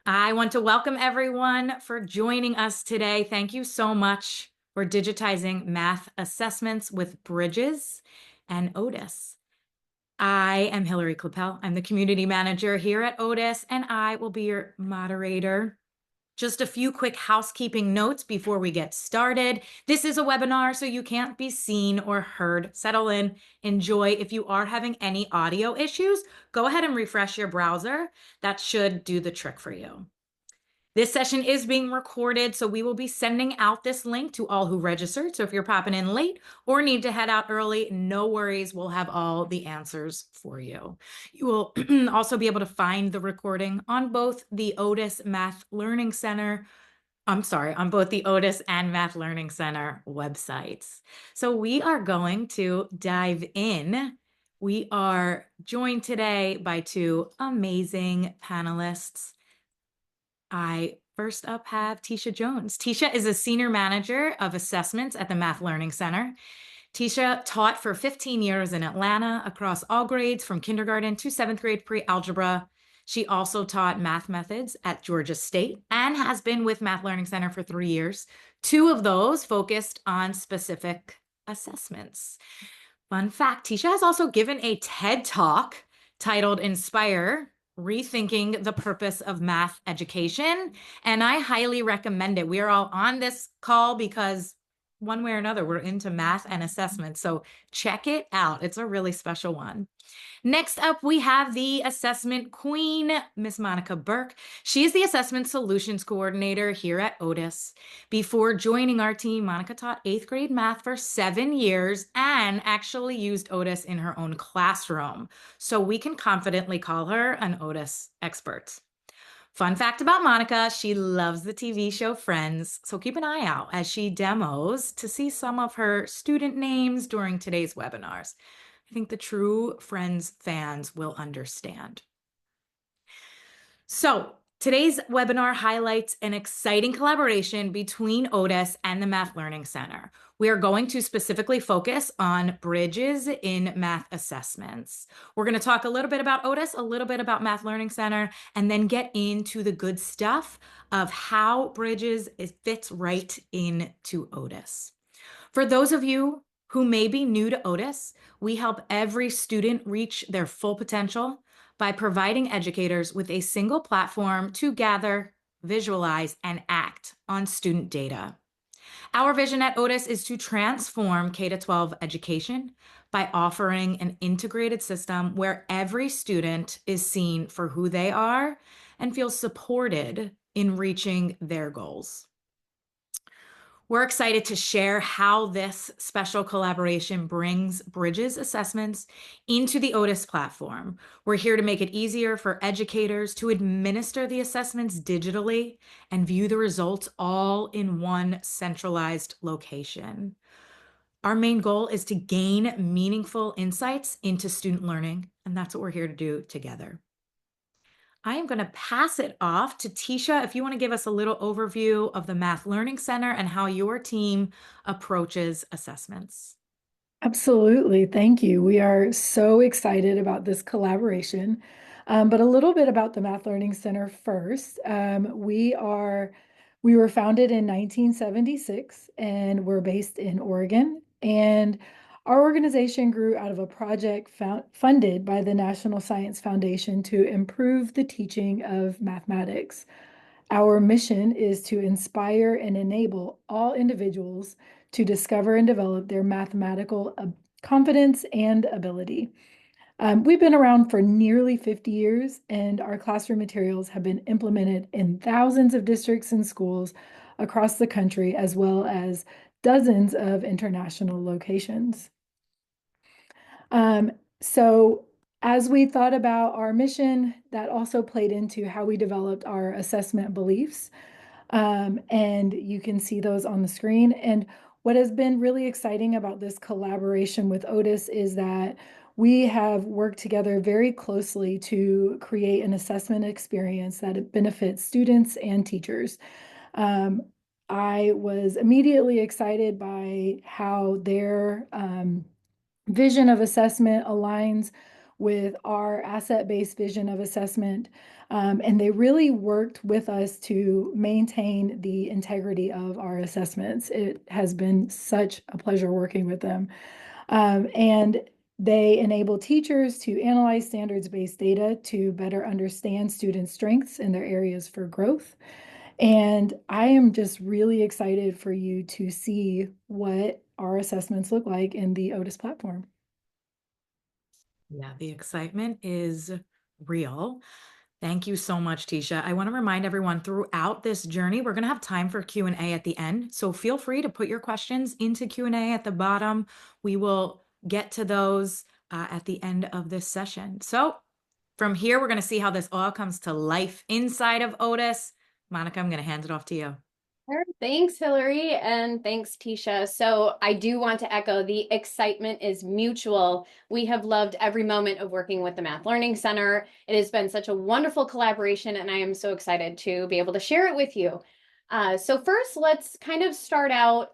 I want to welcome everyone for joining us today. Thank you so much for digitizing math assessments with Bridges and Otus. I am Hillary Clappel. I'm the community manager here at Otus, and I will be your moderator. Just a few quick housekeeping notes before we get started. This is a webinar, so you can't be seen or heard. Settle in, enjoy. If you are having any audio issues, go ahead and refresh your browser. That should do the trick for you. This session is being recorded, so we will be sending out this link to all who registered. So if you're popping in late or need to head out early, no worries. We'll have all the answers for you. You will also be able to find the recording on both the Otus Math Learning Center on both the Otus and Math Learning Center websites. So we are going to dive in. We are joined today by two amazing panelists. I first up have Tisha Jones. Tisha is a senior manager of assessments at the Math Learning Center. Tisha taught for 15 years in Atlanta across all grades from kindergarten to 7th grade pre-algebra. She also taught math methods at Georgia State and has been with Math Learning Center for 3 years. 2 of those focused on specific assessments. Fun fact, Tisha has also given a TED Talk titled Inspire, Rethinking the Purpose of Math Education, and I highly recommend it. We are all on this call because one way or another, we're into math and assessment, so check it out. It's a really special one. Next up, we have the assessment queen, Miss Monica Burke. She is the assessment solutions coordinator here at Otus. Before joining our team, Monica taught 8th grade math for 7 years and actually used Otus in her own classroom. So we can confidently call her an Otus expert. Fun fact about Monica, she loves the TV show Friends, so keep an eye out as she demos to see some of her student names during today's webinars. I think the true Friends fans will understand. So today's webinar highlights an exciting collaboration between Otus and the Math Learning Center. We are going to specifically focus on bridges in math assessments. We're going to talk a little bit about Otus, a little bit about Math Learning Center, and then get into the good stuff of how bridges fits right into Otus. For those of you who may be new to Otus, we help every student reach their full potential by providing educators with a single platform to gather, visualize, and act on student data. Our vision at Otus is to transform K-12 education by offering an integrated system where every student is seen for who they are and feels supported in reaching their goals. We're excited to share how this special collaboration brings Bridges assessments into the Otus platform. We're here to make it easier for educators to administer the assessments digitally and view the results all in one centralized location. Our main goal is to gain meaningful insights into student learning, and that's what we're here to do together. I am going to pass it off to Tisha if you want to give us a little overview of the Math Learning Center and how your team approaches assessments. Absolutely. Thank you. We are so excited about this collaboration. But a little bit about the Math Learning Center first. We were founded in 1976 and we're based in Oregon. And our organization grew out of a project funded by the National Science Foundation to improve the teaching of mathematics. Our mission is to inspire and enable all individuals to discover and develop their mathematical confidence and ability. We've been around for nearly 50 years, and our classroom materials have been implemented in thousands of districts and schools across the country, as well as dozens of international locations. So as we thought about our mission, that also played into how we developed our assessment beliefs. And you can see those on the screen. And what has been really exciting about this collaboration with Otus is that we have worked together very closely to create an assessment experience that benefits students and teachers. I was immediately excited by how their vision of assessment aligns with our asset-based vision of assessment. And they really worked with us to maintain the integrity of our assessments. It has been such a pleasure working with them. And they enable teachers to analyze standards-based data to better understand students' strengths and their areas for growth. And I am just really excited for you to see what our assessments look like in the Otus platform. Yeah, the excitement is real. Thank you so much, Tisha. I want to remind everyone throughout this journey, we're going to have time for Q&A at the end. So feel free to put your questions into Q&A at the bottom. We will get to those at the end of this session. So from here, we're going to see how this all comes to life inside of Otus. Monica, I'm going to hand it off to you. Sure. Thanks, Hillary, and thanks, Tisha. So I do want to echo the excitement is mutual. We have loved every moment of working with the Math Learning Center. It has been such a wonderful collaboration, and I am so excited to be able to share it with you. So first, let's kind of start out.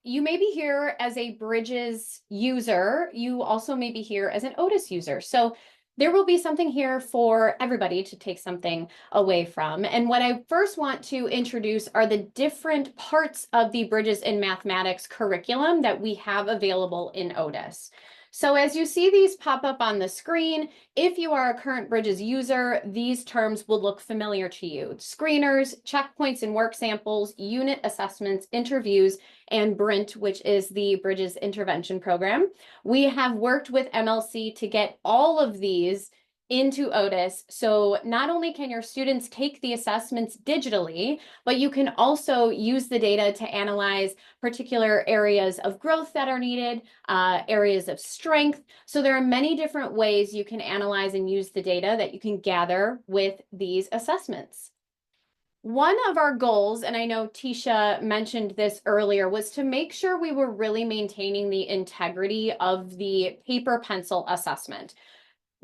You may be here as a Bridges user. You also may be here as an Otus user. So there will be something here for everybody to take something away from. And what I first want to introduce are the different parts of the Bridges in Mathematics curriculum that we have available in Otus. So as you see these pop up on the screen, if you are a current Bridges user, these terms will look familiar to you. Screeners, checkpoints and work samples, unit assessments, interviews, and BRINT, which is the Bridges Intervention Program. We have worked with MLC to get all of these into Otus. So not only can your students take the assessments digitally, but you can also use the data to analyze particular areas of growth that are needed, areas of strength. So there are many different ways you can analyze and use the data that you can gather with these assessments. One of our goals, and I know Tisha mentioned this earlier, was to make sure we were really maintaining the integrity of the paper pencil assessment.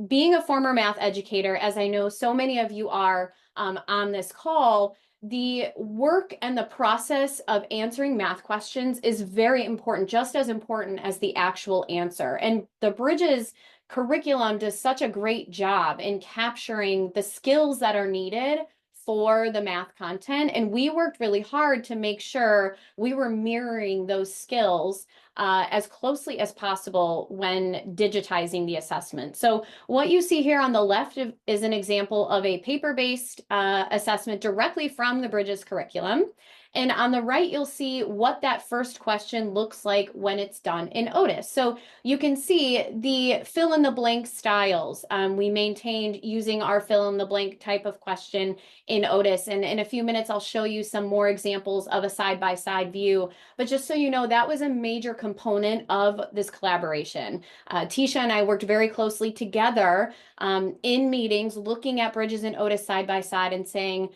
Being a former math educator, as I know so many of you are on this call, the work and the process of answering math questions is very important, just as important as the actual answer. And the Bridges curriculum does such a great job in capturing the skills that are needed for the math content. And we worked really hard to make sure we were mirroring those skills as closely as possible when digitizing the assessment. So what you see here on the left is an example of a paper-based assessment directly from the Bridges curriculum. And on the right, you'll see what that first question looks like when it's done in Otus. So you can see the fill-in-the-blank styles. We maintained using our fill-in-the-blank type of question in Otus. And in a few minutes, I'll show you some more examples of a side-by-side view. But just so you know, that was a major component of this collaboration. Tisha and I worked very closely together in meetings, looking at Bridges and Otus side by side and saying,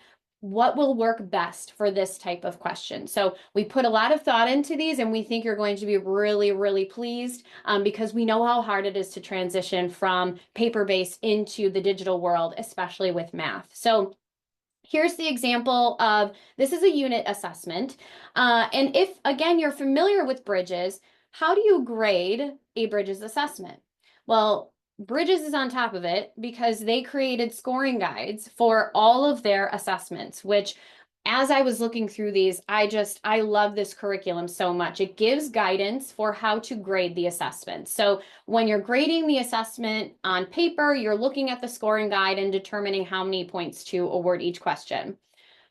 what will work best for this type of question? So we put a lot of thought into these, and we think you're going to be really, really pleased because we know how hard it is to transition from paper-based into the digital world, especially with math. So here's the example of, this is a unit assessment. And if, again, you're familiar with Bridges, how do you grade a Bridges assessment? Well, Bridges is on top of it because they created scoring guides for all of their assessments, which as I was looking through these, I love this curriculum so much. It gives guidance for how to grade the assessment. So when you're grading the assessment on paper, you're looking at the scoring guide and determining how many points to award each question.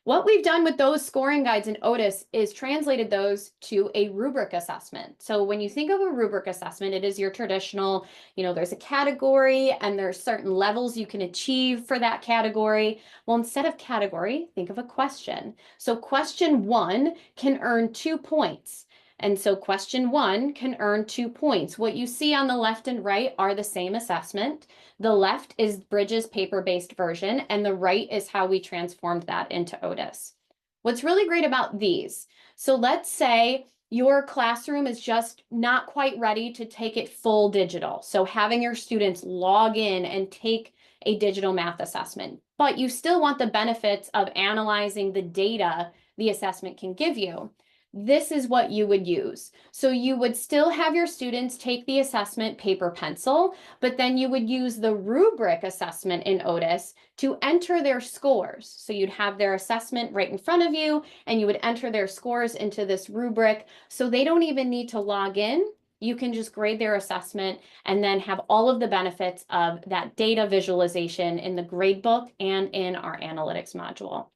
What we've done with those scoring guides in Otus is translated those to a rubric assessment. So when you think of a rubric assessment, it is your traditional, there's a category and there's certain levels you can achieve for that category. Well, instead of category, think of a question. So question 1 can earn 2 points. And so question 1 can earn 2 points. What you see on the left and right are the same assessment. The left is Bridges paper-based version, and the right is how we transformed that into Otus. What's really great about these, so let's say your classroom is just not quite ready to take it full digital. So having your students log in and take a digital math assessment, but you still want the benefits of analyzing the data the assessment can give you. this is what you would use. So you would still have your students take the assessment paper pencil, but then you would use the rubric assessment in Otus to enter their scores. So you'd have their assessment right in front of you, and you would enter their scores into this rubric. So they don't even need to log in. You can just grade their assessment and then have all of the benefits of that data visualization in the gradebook and in our analytics module.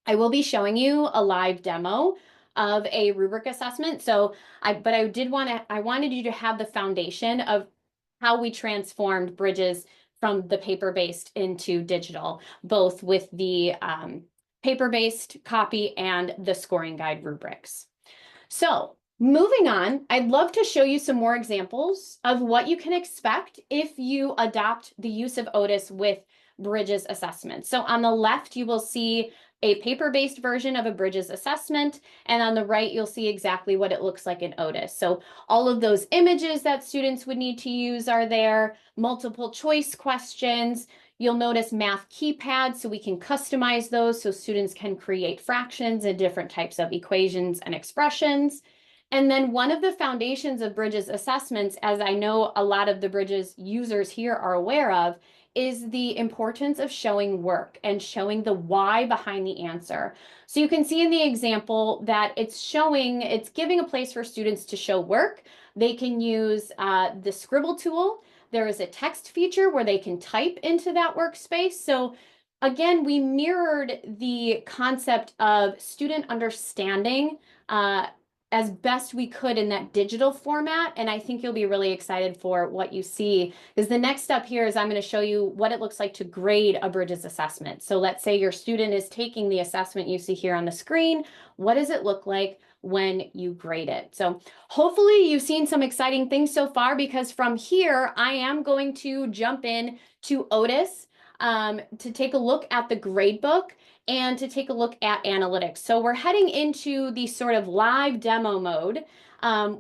I will be showing you a live demo of a rubric assessment. I wanted you to have the foundation of how we transformed Bridges from the paper-based into digital, both with the paper-based copy and the scoring guide rubrics. So moving on, I'd love to show you some more examples of what you can expect if you adopt the use of Otus with Bridges assessment. So on the left, you will see a paper-based version of a Bridges assessment, and on the right, you'll see exactly what it looks like in Otus. So all of those images that students would need to use are there, multiple choice questions. You'll notice math keypads, so we can customize those so students can create fractions and different types of equations and expressions. And then one of the foundations of Bridges assessments, as I know a lot of the Bridges users here are aware of, is the importance of showing work and showing the why behind the answer. So you can see in the example that it's giving a place for students to show work. They can use the scribble tool. There is a text feature where they can type into that workspace. So again, we mirrored the concept of student understanding as best we could in that digital format. And I think you'll be really excited for what you see, because the next step here is I'm going to show you what it looks like to grade a Bridges assessment. So let's say your student is taking the assessment you see here on the screen. What does it look like when you grade it? So hopefully you've seen some exciting things so far, because from here, I am going to jump in to Otus to take a look at the gradebook and to take a look at analytics. So we're heading into the sort of live demo mode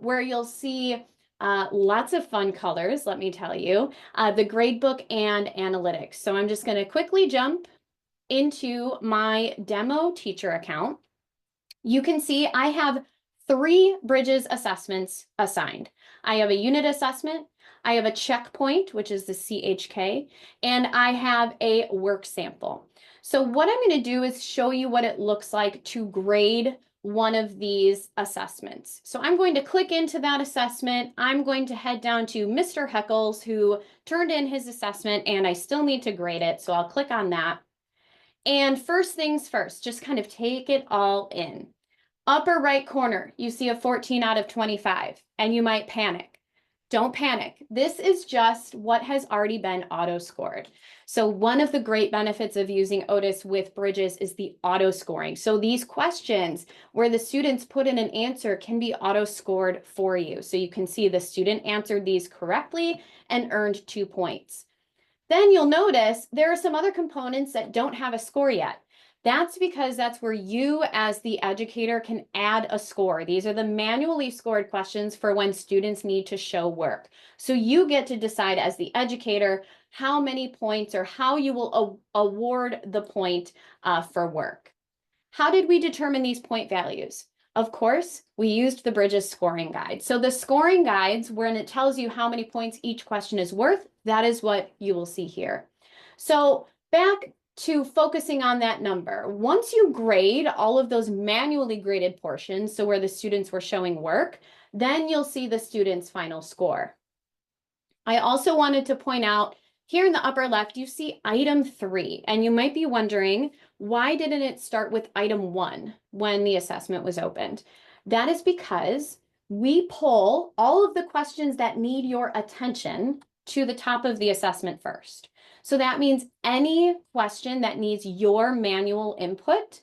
where you'll see lots of fun colors, let me tell you, the gradebook and analytics. So I'm just going to quickly jump into my demo teacher account. You can see I have 3 Bridges assessments assigned. I have a unit assessment, I have a checkpoint, which is the CHK, and I have a work sample. So what I'm going to do is show you what it looks like to grade one of these assessments. So I'm going to click into that assessment. I'm going to head down to Mr. Heckles, who turned in his assessment, and I still need to grade it. So I'll click on that. And first things first, just kind of take it all in. Upper right corner, you see a 14 out of 25, and you might panic. Don't panic. This is just what has already been auto-scored. So one of the great benefits of using Otus with Bridges is the auto-scoring. So these questions where the students put in an answer can be auto-scored for you. So you can see the student answered these correctly and earned 2 points. Then you'll notice there are some other components that don't have a score yet. That's because that's where you as the educator can add a score. These are the manually scored questions for when students need to show work. So you get to decide as the educator how many points or how you will award the point for work. How did we determine these point values? Of course, we used the Bridges scoring guide. So the scoring guides, when it tells you how many points each question is worth, that is what you will see here. So back to focusing on that number. Once you grade all of those manually graded portions, so where the students were showing work, then you'll see the student's final score. I also wanted to point out here in the upper left, you see item 3, and you might be wondering, why didn't it start with item 1 when the assessment was opened? That is because we pull all of the questions that need your attention to the top of the assessment first. So that means any question that needs your manual input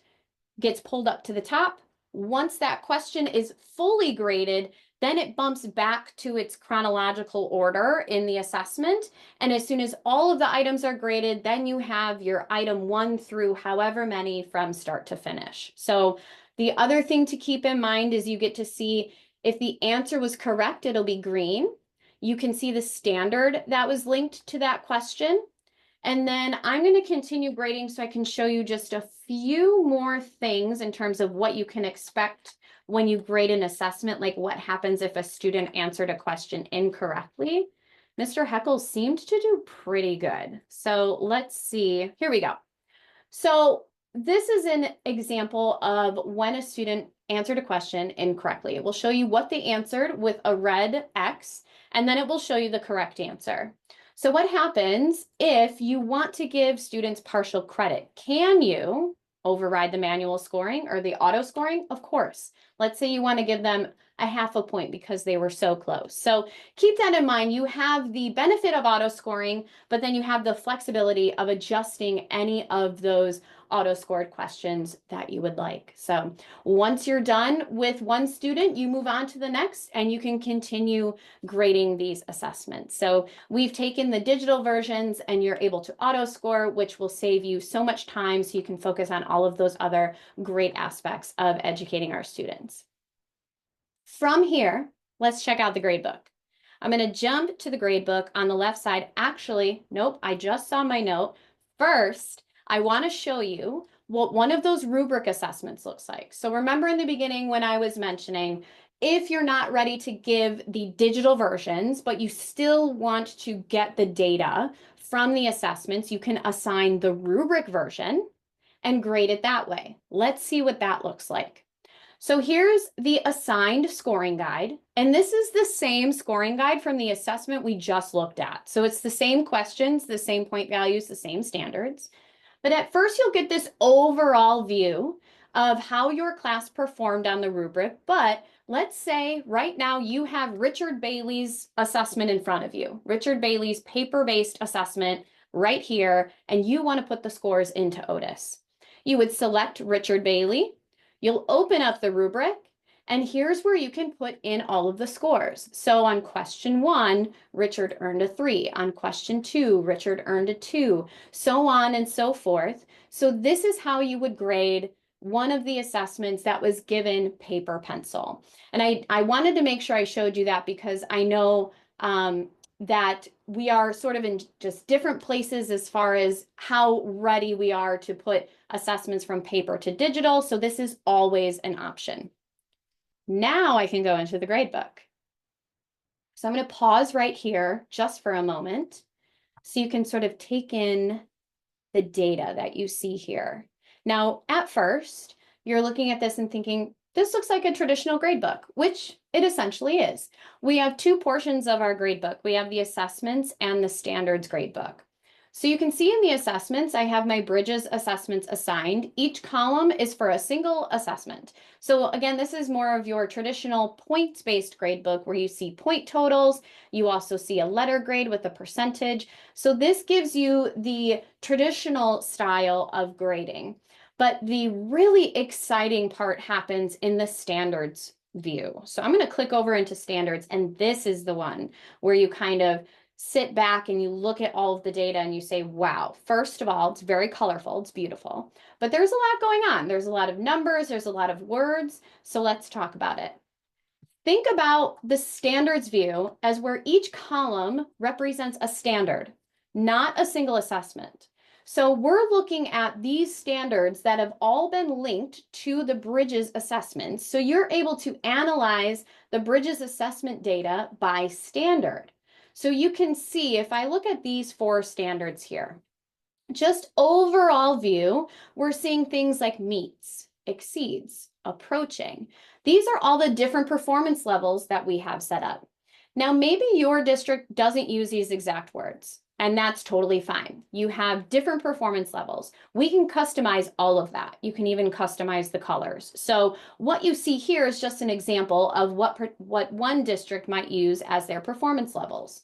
gets pulled up to the top. Once that question is fully graded, then it bumps back to its chronological order in the assessment. And as soon as all of the items are graded, then you have your item 1 through however many from start to finish. So the other thing to keep in mind is you get to see if the answer was correct, it'll be green. You can see the standard that was linked to that question. And then I'm going to continue grading so I can show you just a few more things in terms of what you can expect when you grade an assessment, like what happens if a student answered a question incorrectly. Mr. Heckle seemed to do pretty good. So let's see. Here we go. So this is an example of when a student answered a question incorrectly. It will show you what they answered with a red X, and then it will show you the correct answer. So what happens if you want to give students partial credit? Can you override the manual scoring or the auto scoring? Of course. Let's say you want to give them a half a point because they were so close. So keep that in mind. You have the benefit of auto scoring, but then you have the flexibility of adjusting any of those auto scored questions that you would like. So once you're done with one student, you move on to the next and you can continue grading these assessments. So we've taken the digital versions and you're able to auto score, which will save you so much time so you can focus on all of those other great aspects of educating our students. From here, let's check out the gradebook. I'm going to jump to the gradebook on the left side. Actually, nope, I just saw my note. First, I want to show you what one of those rubric assessments looks like. So remember in the beginning when I was mentioning, if you're not ready to give the digital versions, but you still want to get the data from the assessments, you can assign the rubric version and grade it that way. Let's see what that looks like. So here's the assigned scoring guide, and this is the same scoring guide from the assessment we just looked at. So it's the same questions, the same point values, the same standards. But at first you'll get this overall view of how your class performed on the rubric. But let's say right now you have Richard Bailey's assessment in front of you, Richard Bailey's paper-based assessment right here, and you want to put the scores into Otus. You would select Richard Bailey. You'll open up the rubric, and here's where you can put in all of the scores. So on question 1, Richard earned a 3. On question 2, Richard earned a 2, so on and so forth. So this is how you would grade one of the assessments that was given paper pencil. And I wanted to make sure I showed you that because I know that we are sort of in just different places as far as how ready we are to put assessments from paper to digital. So this is always an option. Now I can go into the gradebook. So I'm going to pause right here just for a moment so you can sort of take in the data that you see here. Now, at first, you're looking at this and thinking, this looks like a traditional gradebook, which it essentially is. We have two portions of our gradebook. We have the assessments and the standards gradebook. So you can see in the assessments, I have my Bridges assessments assigned. Each column is for a single assessment. So again, this is more of your traditional points-based gradebook where you see point totals. You also see a letter grade with a percentage. So this gives you the traditional style of grading. But the really exciting part happens in the standards view. So I'm going to click over into standards, and this is the one where you kind of sit back and you look at all of the data and you say, wow, first of all, it's very colorful, it's beautiful, but there's a lot going on. There's a lot of numbers, there's a lot of words. So let's talk about it. Think about the standards view as where each column represents a standard, not a single assessment. So we're looking at these standards that have all been linked to the Bridges assessments. So you're able to analyze the Bridges assessment data by standard. So you can see if I look at these 4 standards here, just overall view, we're seeing things like meets, exceeds, approaching. These are all the different performance levels that we have set up. Now, maybe your district doesn't use these exact words, and that's totally fine. You have different performance levels. We can customize all of that. You can even customize the colors. So what you see here is just an example of what one district might use as their performance levels.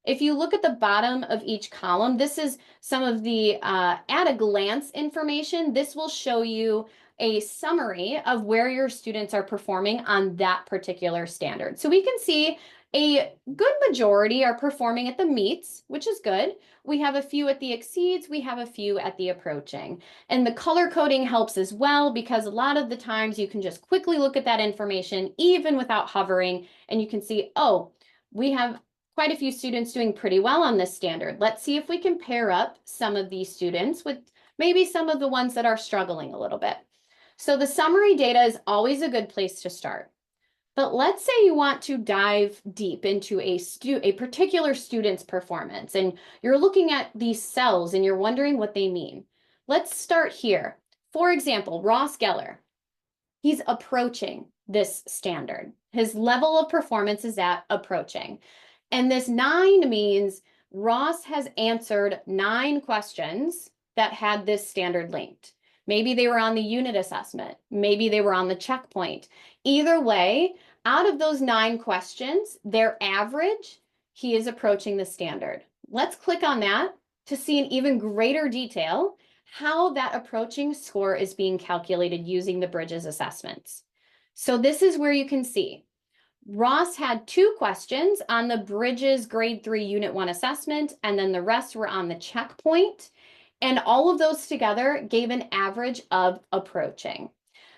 If you look at the bottom of each column, this is some of the at a glance information. This will show you a summary of where your students are performing on that particular standard. So we can see a good majority are performing at the meets, which is good. We have a few at the exceeds, we have a few at the approaching. And the color coding helps as well because a lot of the times you can just quickly look at that information even without hovering and you can see, oh, we have quite a few students doing pretty well on this standard. Let's see if we can pair up some of these students with maybe some of the ones that are struggling a little bit. So the summary data is always a good place to start. But let's say you want to dive deep into a particular student's performance, and you're looking at these cells and you're wondering what they mean. Let's start here. For example, Ross Geller, he's approaching this standard. His level of performance is at approaching. And this 9 means Ross has answered 9 questions that had this standard linked. Maybe they were on the unit assessment. Maybe they were on the checkpoint. Either way, out of those 9 questions, their average, he is approaching the standard. Let's click on that to see in even greater detail how that approaching score is being calculated using the Bridges assessments. So this is where you can see Ross had 2 questions on the Bridges Grade 3 Unit 1 assessment, and then the rest were on the checkpoint. And all of those together gave an average of approaching.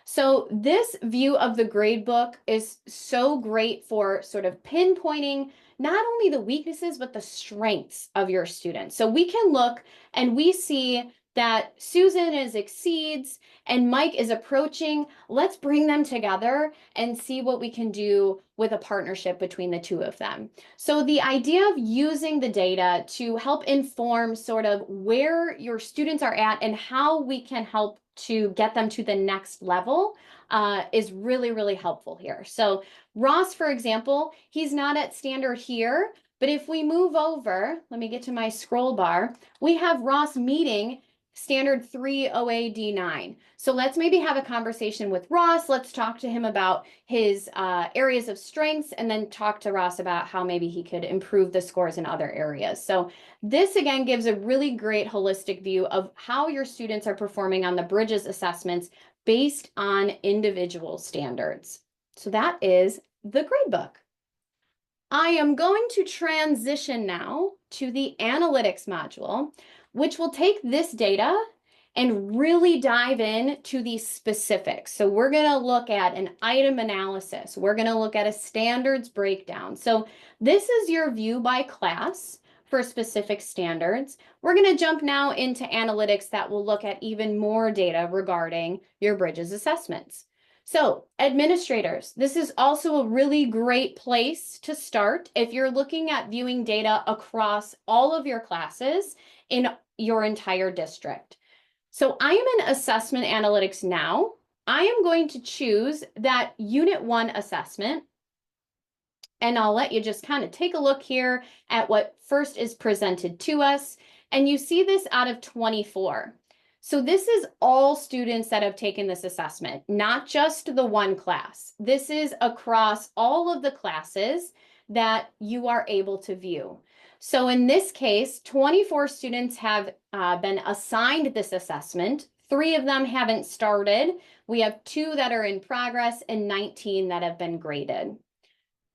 So this view of the gradebook is so great for sort of pinpointing not only the weaknesses, but the strengths of your students. So we can look and we see that Susan exceeds and Mike is approaching. Let's bring them together and see what we can do with a partnership between the 2 of them. So the idea of using the data to help inform sort of where your students are at and how we can help to get them to the next level is really, really helpful here. So Ross, for example, he's not at standard here, but if we move over, let me get to my scroll bar, we have Ross meeting standard 3 OAD9. So let's maybe have a conversation with Ross. Let's talk to him about his areas of strengths, and then talk to Ross about how maybe he could improve the scores in other areas. So this again gives a really great holistic view of how your students are performing on the Bridges assessments based on individual standards. So that is the gradebook. I am going to transition now to the analytics module, which will take this data and really dive into the specifics. So we're going to look at an item analysis. We're going to look at a standards breakdown. So this is your view by class for specific standards. We're going to jump now into analytics that will look at even more data regarding your Bridges assessments. So administrators, this is also a really great place to start if you're looking at viewing data across all of your classes in your entire district. So I am in assessment analytics now. I am going to choose that Unit 1 assessment, and I'll let you just kind of take a look here at what first is presented to us. And you see this out of 24. So this is all students that have taken this assessment, not just the one class. This is across all of the classes that you are able to view. So in this case, 24 students have been assigned this assessment. 3 of them haven't started. We have 2 that are in progress and 19 that have been graded.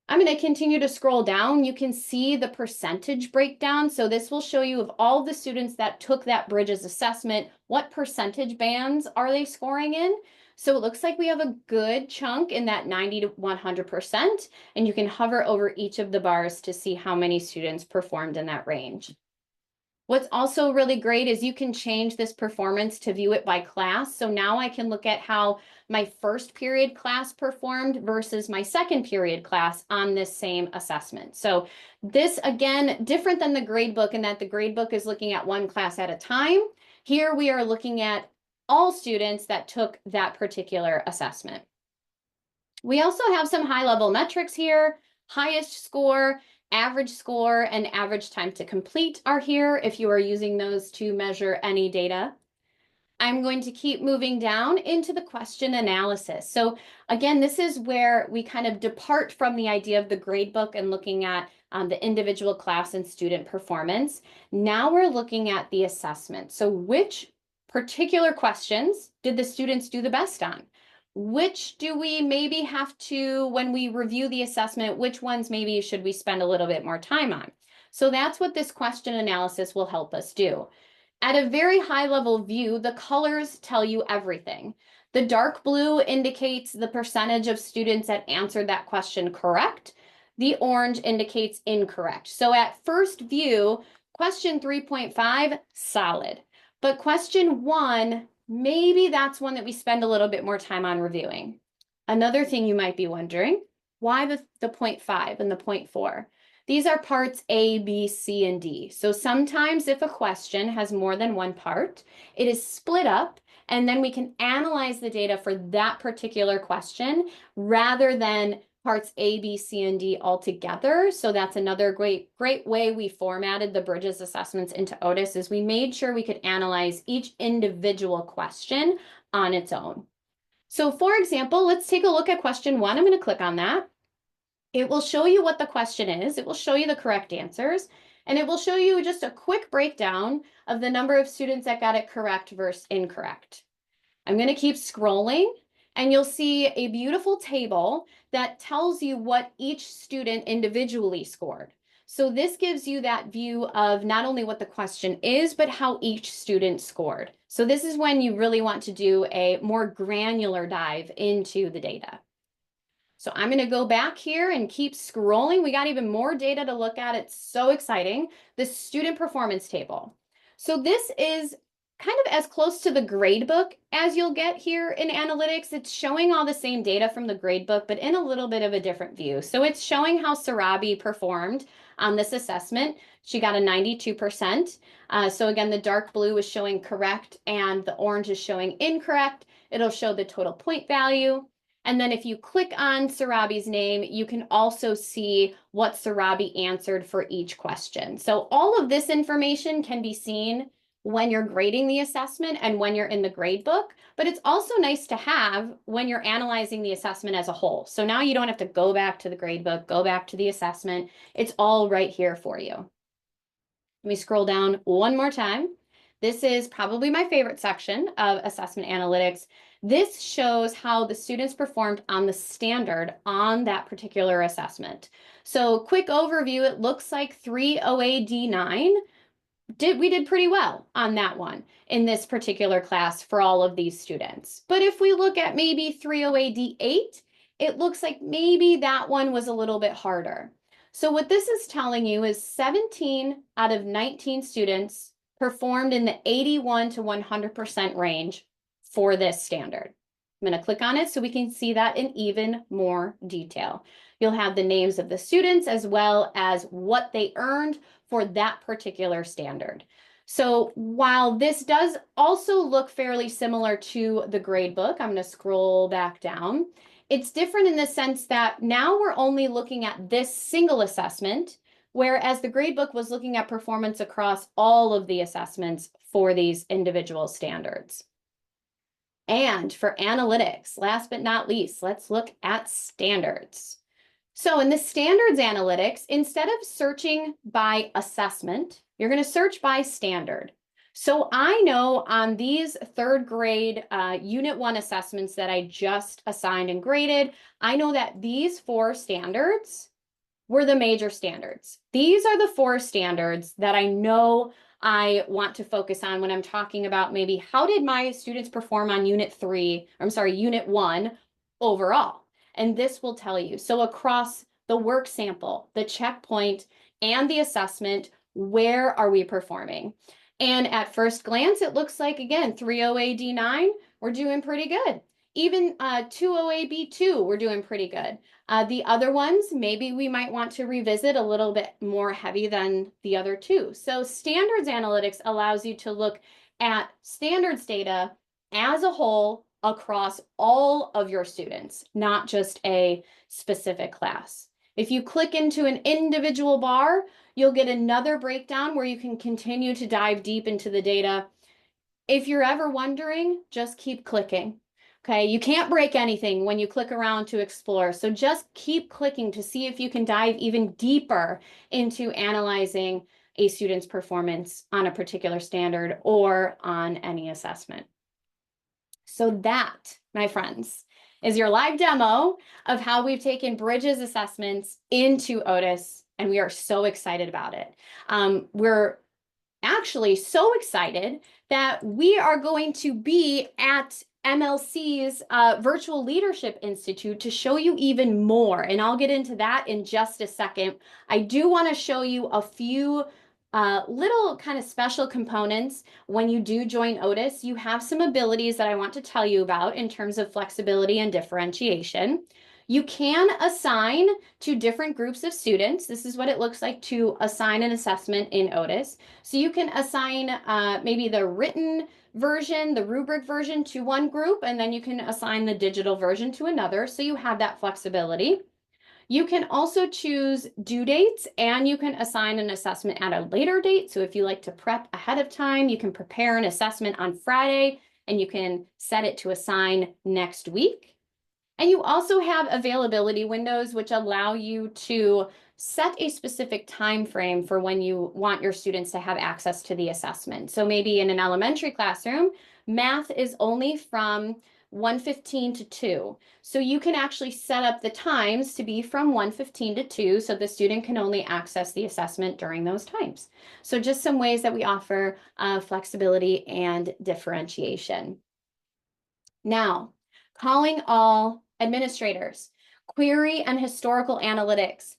I'm going to continue to scroll down. You can see the percentage breakdown. So this will show you of all the students that took that Bridges assessment, what percentage bands are they scoring in? So it looks like we have a good chunk in that 90 to 100%, and you can hover over each of the bars to see how many students performed in that range. What's also really great is you can change this performance to view it by class. So now I can look at how my first period class performed versus my second period class on this same assessment. So this, again, different than the gradebook in that the gradebook is looking at one class at a time. Here we are looking at all students that took that particular assessment. We also have some high-level metrics here. Highest score, average score, and average time to complete are here if you are using those to measure any data. I'm going to keep moving down into the question analysis. So again, this is where we kind of depart from the idea of the gradebook and looking at the individual class and student performance. Now we're looking at the assessment. So which particular questions did the students do the best on? Which do we maybe have to, when we review the assessment, which ones maybe should we spend a little bit more time on? So that's what this question analysis will help us do. At a very high level view, the colors tell you everything. The dark blue indicates the percentage of students that answered that question correct. the orange indicates incorrect. So at first view, question 3.5, solid. But question 1, maybe that's one that we spend a little bit more time on reviewing. Another thing you might be wondering, why the 0.5 and the 0.4? These are parts A, B, C, and D. So sometimes if a question has more than one part, it is split up, and then we can analyze the data for that particular question rather than parts A, B, C, and D all together. So that's another great way we formatted the Bridges assessments into Otus, is we made sure we could analyze each individual question on its own. So for example, let's take a look at question 1. I'm going to click on that. It will show you what the question is. It will show you the correct answers, and it will show you just a quick breakdown of the number of students that got it correct versus incorrect. I'm going to keep scrolling, and you'll see a beautiful table that tells you what each student individually scored. So this gives you that view of not only what the question is, but how each student scored. So this is when you really want to do a more granular dive into the data. So I'm going to go back here and keep scrolling. We got even more data to look at. It's so exciting. The student performance table. So this is kind of as close to the gradebook as you'll get here in analytics. It's showing all the same data from the gradebook, but in a little bit of a different view. So it's showing how Sarabi performed on this assessment. She got a 92%. So again, the dark blue is showing correct and the orange is showing incorrect. It'll show the total point value. And then if you click on Sarabi's name, you can also see what Sarabi answered for each question. So all of this information can be seen when you're grading the assessment and when you're in the gradebook, but it's also nice to have when you're analyzing the assessment as a whole. So now you don't have to go back to the gradebook, go back to the assessment. It's all right here for you. Let me scroll down one more time. This is probably my favorite section of assessment analytics. This shows how the students performed on the standard on that particular assessment. So quick overview, it looks like 3OAD9 we did pretty well on that one in this particular class for all of these students. But if we look at maybe 3OAD8, it looks like maybe that one was a little bit harder. So what this is telling you is 17 out of 19 students performed in the 81 to 100% range for this standard. I'm going to click on it so we can see that in even more detail. You'll have the names of the students as well as what they earned for that particular standard. So while this does also look fairly similar to the gradebook, I'm going to scroll back down. It's different in the sense that now we're only looking at this single assessment, whereas the gradebook was looking at performance across all of the assessments for these individual standards. And for analytics, last but not least, let's look at standards. So in the standards analytics, instead of searching by assessment, you're going to search by standard. So I know on these third grade Unit 1 assessments that I just assigned and graded, I know that these 4 standards were the major standards. These are the 4 standards that I know I want to focus on when I'm talking about maybe how did my students perform on Unit 1 overall. And this will tell you. So across the work sample, the checkpoint, and the assessment, where are we performing? And at first glance, it looks like, again, 3OAD9, we're doing pretty good. Even 2OAB2, we're doing pretty good. The other ones, maybe we might want to revisit a little bit more heavy than the other 2. So standards analytics allows you to look at standards data as a whole across all of your students, not just a specific class. If you click into an individual bar, you'll get another breakdown where you can continue to dive deep into the data. If you're ever wondering, just keep clicking. Okay, you can't break anything when you click around to explore. So just keep clicking to see if you can dive even deeper into analyzing a student's performance on a particular standard or on any assessment. So that, my friends, is your live demo of how we've taken Bridges assessments into Otus, and we are so excited about it. We're actually so excited that we are going to be at MLC's Virtual Leadership Institute to show you even more. And I'll get into that in just a second. I do want to show you a few little kind of special components. When you do join Otus, you have some abilities that I want to tell you about in terms of flexibility and differentiation. You can assign to different groups of students. This is what it looks like to assign an assessment in Otus. So you can assign maybe the written version, the rubric version to one group, and then you can assign the digital version to another. So you have that flexibility. You can also choose due dates, and you can assign an assessment at a later date. So if you like to prep ahead of time, you can prepare an assessment on Friday and you can set it to assign next week. And you also have availability windows, which allow you to set a specific time frame for when you want your students to have access to the assessment. So maybe in an elementary classroom, math is only from 1:15 to 2. So you can actually set up the times to be from 1:15 to 2, so the student can only access the assessment during those times. So just some ways that we offer flexibility and differentiation. Now, calling all administrators, query and historical analytics.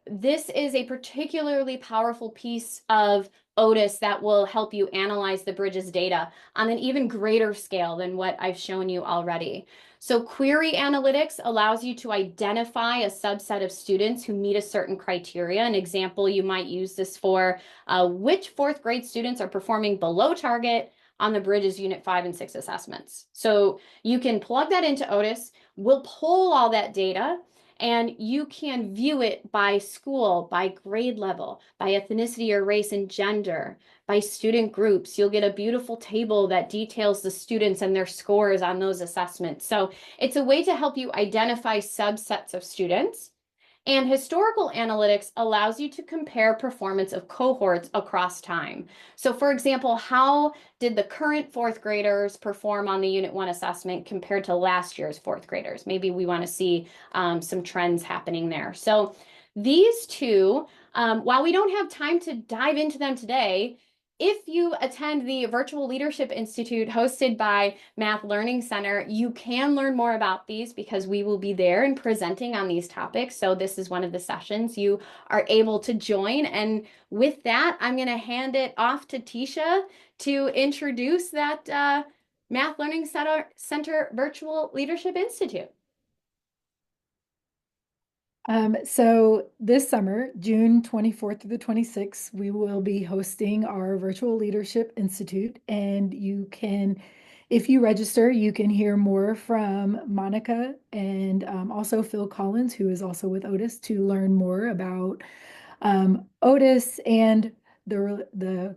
This is a particularly powerful piece of Otus that will help you analyze the Bridges data on an even greater scale than what I've shown you already. So query analytics allows you to identify a subset of students who meet a certain criteria. An example you might use this for, which fourth grade students are performing below target on the Bridges Unit 5 and 6 assessments. So you can plug that into Otus, we'll pull all that data, and you can view it by school, by grade level, by ethnicity or race and gender, by student groups. You'll get a beautiful table that details the students and their scores on those assessments. So it's a way to help you identify subsets of students. And historical analytics allows you to compare performance of cohorts across time. So for example, how did the current fourth graders perform on the Unit 1 assessment compared to last year's fourth graders? Maybe we want to see some trends happening there. So these two, while we don't have time to dive into them today, if you attend the Virtual Leadership Institute hosted by Math Learning Center, you can learn more about these because we will be there and presenting on these topics. So this is one of the sessions you are able to join. And with that, I'm going to hand it off to Tisha to introduce that Math Learning Center Virtual Leadership Institute. So this summer, June 24th through the 26th, we will be hosting our Virtual Leadership Institute, and you can, if you register, you can hear more from Monica and also Phil Collins, who is also with Otus, to learn more about Otus and the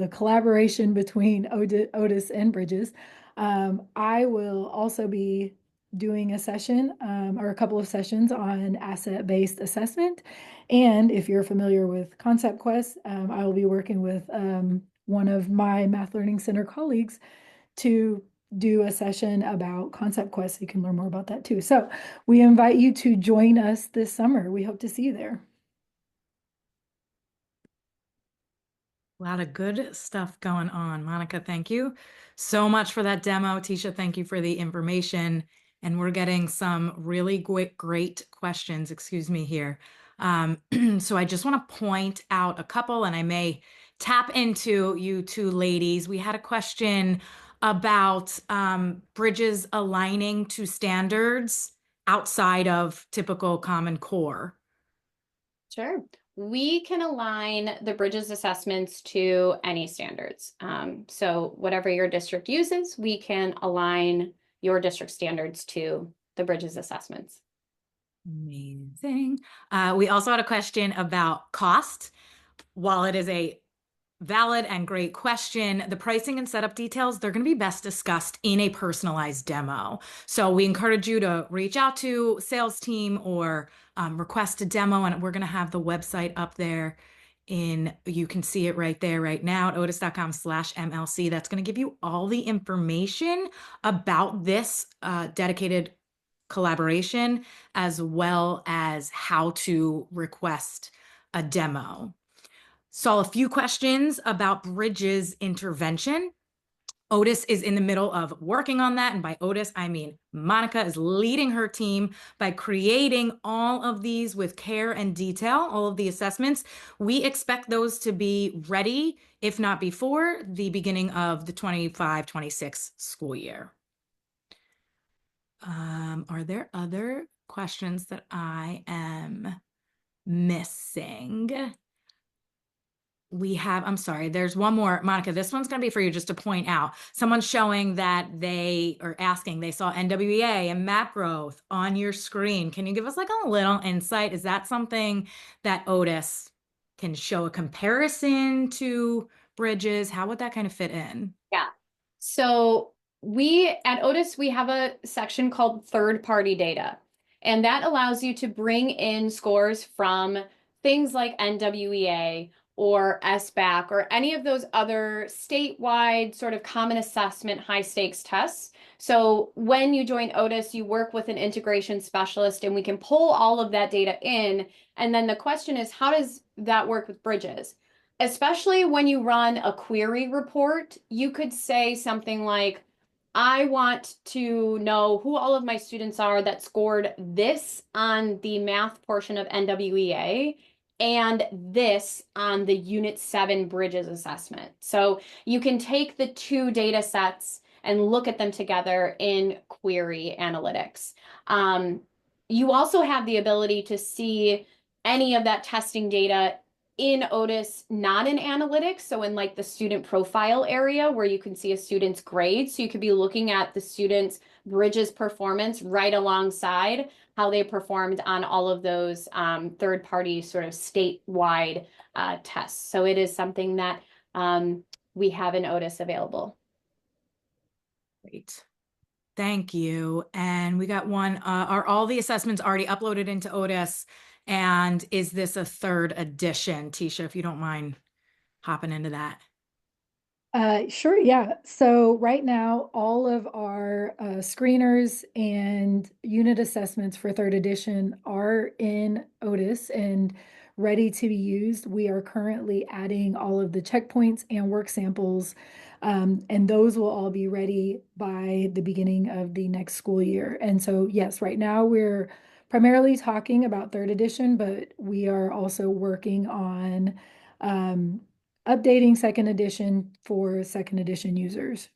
collaboration between Otus and Bridges. I will also be doing a session or a couple of sessions on asset-based assessment. And if you're familiar with Concept Quest, I will be working with one of my Math Learning Center colleagues to do a session about Concept Quest. So you can learn more about that too. So we invite you to join us this summer. We hope to see you there. A lot of good stuff going on. Monica, thank you so much for that demo. Tisha, thank you for the information. And we're getting some really great questions, excuse me, here. So I just want to point out a couple, and I may tap into you two ladies. We had a question about Bridges aligning to standards outside of typical Common Core. Sure. We can align the Bridges assessments to any standards. So whatever your district uses, we can align your district standards to the Bridges assessments. Amazing. We also had a question about cost. While it is a valid and great question, the pricing and setup details, they're going to be best discussed in a personalized demo. So we encourage you to reach out to sales team or request a demo, and we're going to have the website up there. You can see it right there right now at otus.com/MLC. That's going to give you all the information about this dedicated collaboration, as well as how to request a demo. Saw a few questions about Bridges intervention. Otus is in the middle of working on that. And by Otus, I mean Monica is leading her team by creating all of these with care and detail, all of the assessments. We expect those to be ready, if not before, the beginning of the 25-26 school year. Are there other questions that I am missing? I'm sorry, there's one more. Monica, this one's going to be for you just to point out. Someone's showing that they saw NWEA and map growth on your screen. Can you give us like a little insight? Is that something that Otus can show a comparison to Bridges? How would that kind of fit in? Yeah. So we at Otus, we have a section called third-party data, and that allows you to bring in scores from things like NWEA or SBAC or any of those other statewide sort of common assessment high stakes tests. So when you join Otus, you work with an integration specialist and we can pull all of that data in. And then the question is, how does that work with Bridges? Especially when you run a query report, you could say something like, I want to know who all of my students are that scored this on the math portion of NWEA and this on the Unit 7 Bridges assessment. So you can take the two data sets and look at them together in query analytics. You also have the ability to see any of that testing data in Otus, not in analytics, so in like the student profile area where you can see a student's grade. So you could be looking at the student's Bridges performance right alongside how they performed on all of those third-party sort of statewide tests. So it is something that we have in Otus available. Great. Thank you. And we got one, are all the assessments already uploaded into Otus? And is this a third edition? Tisha, if you don't mind hopping into that. Sure, yeah. So right now, all of our screeners and unit assessments for third edition are in Otus and ready to be used. We are currently adding all of the checkpoints and work samples, and those will all be ready by the beginning of the next school year. And so, yes, right now we're primarily talking about third edition, but we are also working on updating second edition for second edition users.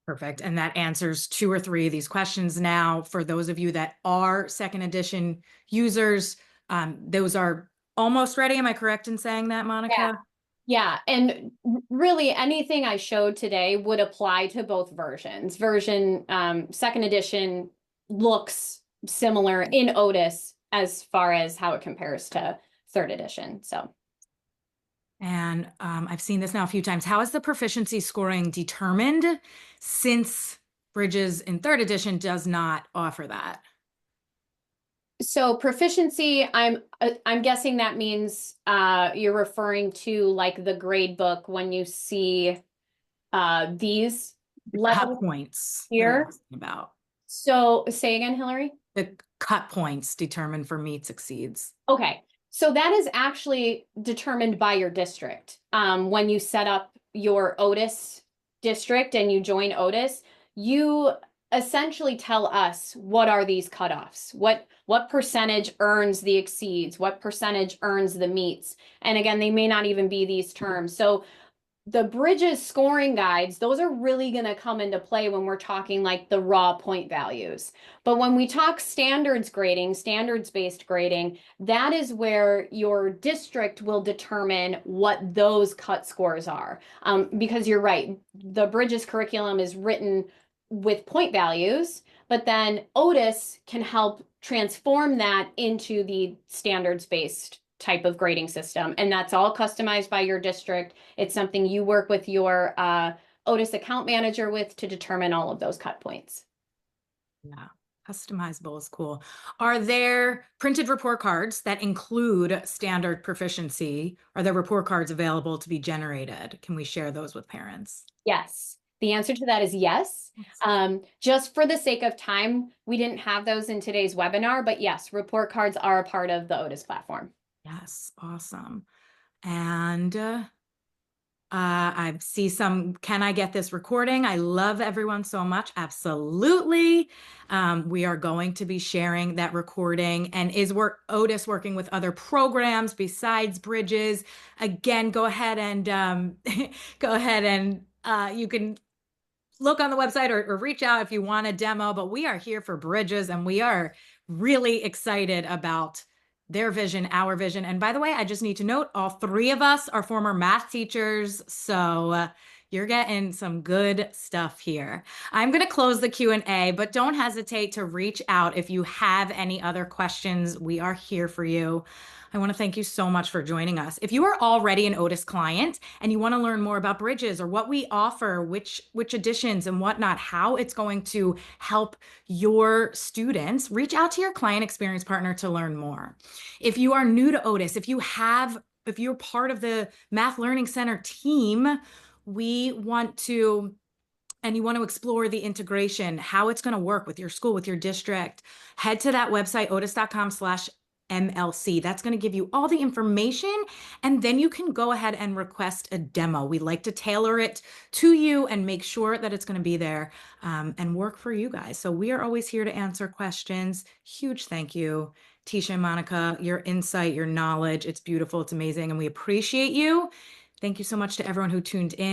Perfect. And that answers 2 or 3 of these questions now. For those of you that are second edition users, those are almost ready. Am I correct in saying that, Monica? Yeah, and really anything I showed today would apply to both versions. Second edition looks similar in Otus as far as how it compares to third edition. So. And I've seen this now a few times. How is the proficiency scoring determined since Bridges in third edition does not offer that? So proficiency, I'm guessing that means you're referring to like the grade book when you see these Cut points here. About. So say again, Hillary. The cut points determined for meets exceeds. Okay. So that is actually determined by your district. When you set up your Otus district and you join Otus, you essentially tell us what are these cutoffs, what percentage earns the exceeds, what percentage earns the meets. And again, they may not even be these terms. So the Bridges scoring guides, those are really going to come into play when we're talking like the raw point values. But when we talk standards grading, standards-based grading, that is where your district will determine what those cut scores are. Because you're right, the Bridges curriculum is written with point values, but then Otus can help transform that into the standards-based type of grading system. And that's all customized by your district. It's something you work with your Otus account manager with to determine all of those cut points. Yeah, customizable is cool. Are there printed report cards that include standard proficiency? Are there report cards available to be generated? Can we share those with parents? Yes. The answer to that is yes. Just for the sake of time, we didn't have those in today's webinar, but yes, report cards are a part of the Otus platform. Yes, awesome. And I see some, can I get this recording? I love everyone so much. Absolutely. We are going to be sharing that recording. And is Otus working with other programs besides Bridges? Again, go ahead and you can look on the website or reach out if you want a demo, but we are here for Bridges and we are really excited about their vision, our vision. And by the way, I just need to note all three of us are former math teachers. So you're getting some good stuff here. I'm going to close the Q&A, but don't hesitate to reach out if you have any other questions. We are here for you. I want to thank you so much for joining us. If you are already an Otus client and you want to learn more about Bridges or what we offer, which editions and whatnot, how it's going to help your students, reach out to your client experience partner to learn more. If you are new to Otus, if you're part of the Math Learning Center team, we want to and you want to explore the integration, how it's going to work with your school, with your district, head to that website, otus.com/MLC. That's going to give you all the information, and then you can go ahead and request a demo. We like to tailor it to you and make sure that it's going to be there and work for you guys. So we are always here to answer questions. Huge thank you, Tisha and Monica, your insight, your knowledge. It's beautiful. It's amazing. And we appreciate you. Thank you so much to everyone who tuned in.